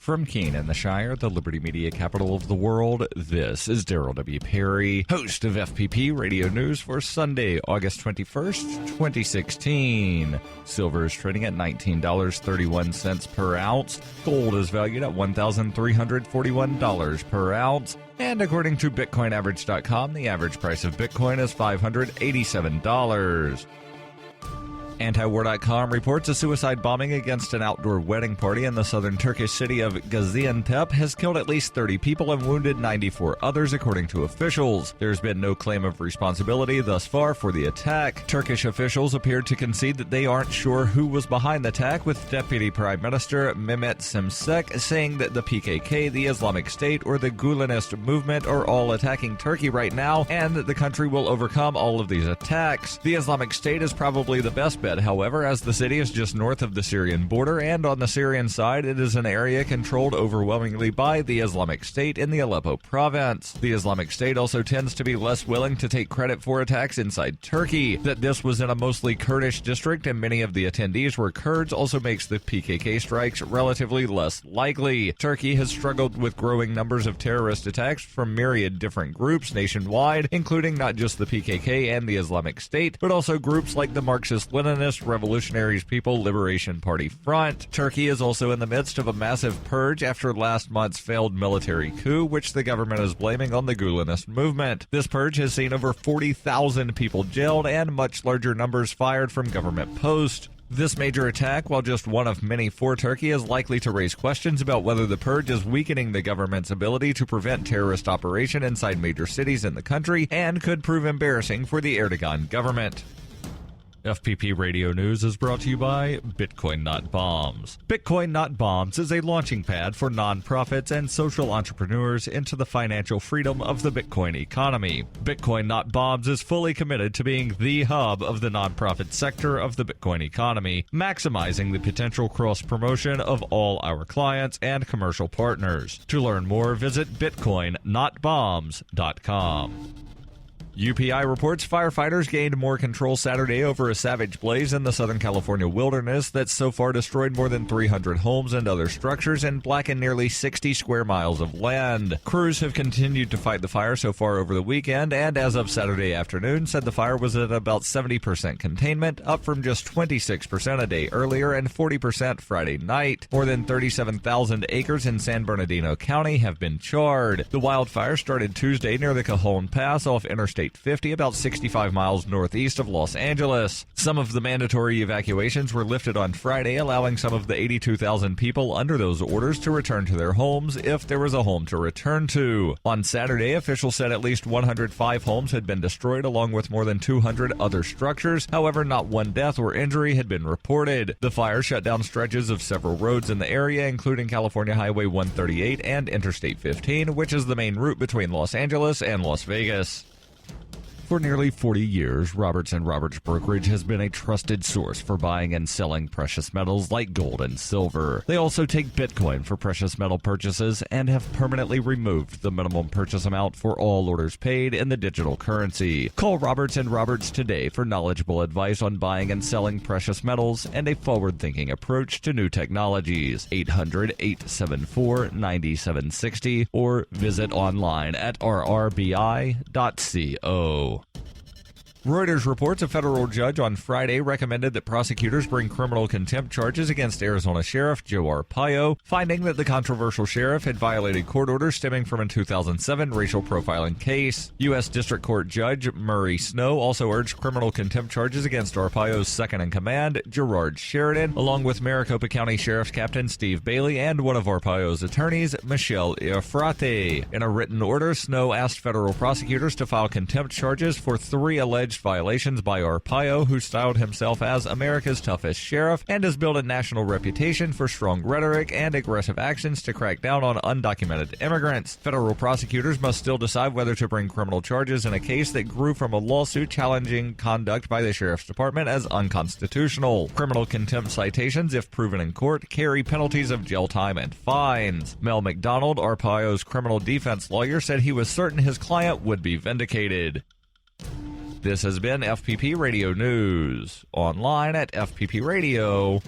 From Keene in the Shire, the Liberty Media capital of the world, this is Daryl W. Perry, host of FPP Radio News for Sunday, August 21st, 2016. Silver is trading at $19.31 per ounce. Gold is valued at $1,341 per ounce. And according to BitcoinAverage.com, the average price of Bitcoin is $587. Antiwar.com reports a suicide bombing against an outdoor wedding party in the southern Turkish city of Gaziantep has killed at least 30 people and wounded 94 others, according to officials. There's been no claim of responsibility thus far for the attack. Turkish officials appeared to concede that they aren't sure who was behind the attack, with Deputy Prime Minister Mehmet Şimşek saying that the PKK, the Islamic State, or the Gulenist movement are all attacking Turkey right now, and that the country will overcome all of these attacks. The Islamic State is probably the best bet, however, as the city is just north of the Syrian border, and on the Syrian side, it is an area controlled overwhelmingly by the Islamic State in the Aleppo province. The Islamic State also tends to be less willing to take credit for attacks inside Turkey. That this was in a mostly Kurdish district and many of the attendees were Kurds also makes the PKK strikes relatively less likely. Turkey has struggled with growing numbers of terrorist attacks from myriad different groups nationwide, including not just the PKK and the Islamic State, but also groups like the Marxist-Leninist Revolutionaries People Liberation Party Front. Turkey is also in the midst of a massive purge after last month's failed military coup, which the government is blaming on the Gulenist movement. This purge has seen over 40,000 people jailed and much larger numbers fired from government posts. This major attack, while just one of many for Turkey, is likely to raise questions about whether the purge is weakening the government's ability to prevent terrorist operation inside major cities in the country and could prove embarrassing for the Erdogan government. FPP Radio News is brought to you by Bitcoin Not Bombs. Bitcoin Not Bombs is a launching pad for nonprofits and social entrepreneurs into the financial freedom of the Bitcoin economy. Bitcoin Not Bombs is fully committed to being the hub of the nonprofit sector of the Bitcoin economy, maximizing the potential cross-promotion of all our clients and commercial partners. To learn more, visit bitcoinnotbombs.com. UPI reports firefighters gained more control Saturday over a savage blaze in the Southern California wilderness that so far destroyed more than 300 homes and other structures and blackened nearly 60 square miles of land. Crews have continued to fight the fire so far over the weekend, and as of Saturday afternoon, said the fire was at about 70% containment, up from just 26% a day earlier and 40% Friday night. More than 37,000 acres in San Bernardino County have been charred. The wildfire started Tuesday near the Cajon Pass off Interstate 50, about 65 miles northeast of Los Angeles. Some of the mandatory evacuations were lifted on Friday, allowing some of the 82,000 people under those orders to return to their homes if there was a home to return to. On Saturday, officials said at least 105 homes had been destroyed, along with more than 200 other structures. However, not one death or injury had been reported. The fire shut down stretches of several roads in the area, including California Highway 138 and Interstate 15, which is the main route between Los Angeles and Las Vegas. For nearly 40 years, Roberts & Roberts Brokerage has been a trusted source for buying and selling precious metals like gold and silver. They also take Bitcoin for precious metal purchases and have permanently removed the minimum purchase amount for all orders paid in the digital currency. Call Roberts & Roberts today for knowledgeable advice on buying and selling precious metals and a forward-thinking approach to new technologies. 800-874-9760 or visit online at rrbi.co. Reuters reports a federal judge on Friday recommended that prosecutors bring criminal contempt charges against Arizona Sheriff Joe Arpaio, finding that the controversial sheriff had violated court orders stemming from a 2007 racial profiling case. U.S. District Court Judge Murray Snow also urged criminal contempt charges against Arpaio's second-in-command, Gerard Sheridan, along with Maricopa County Sheriff's Captain Steve Bailey and one of Arpaio's attorneys, Michelle Iafrate. In a written order, Snow asked federal prosecutors to file contempt charges for 3 alleged violations by Arpaio, who styled himself as America's toughest sheriff and has built a national reputation for strong rhetoric and aggressive actions to crack down on undocumented immigrants. Federal prosecutors must still decide whether to bring criminal charges in a case that grew from a lawsuit challenging conduct by the sheriff's department as unconstitutional. Criminal contempt citations, if proven in court, carry penalties of jail time and fines. Mel McDonald, Arpaio's criminal defense lawyer, said he was certain his client would be vindicated. This has been FPP Radio News, online at fppradio.com.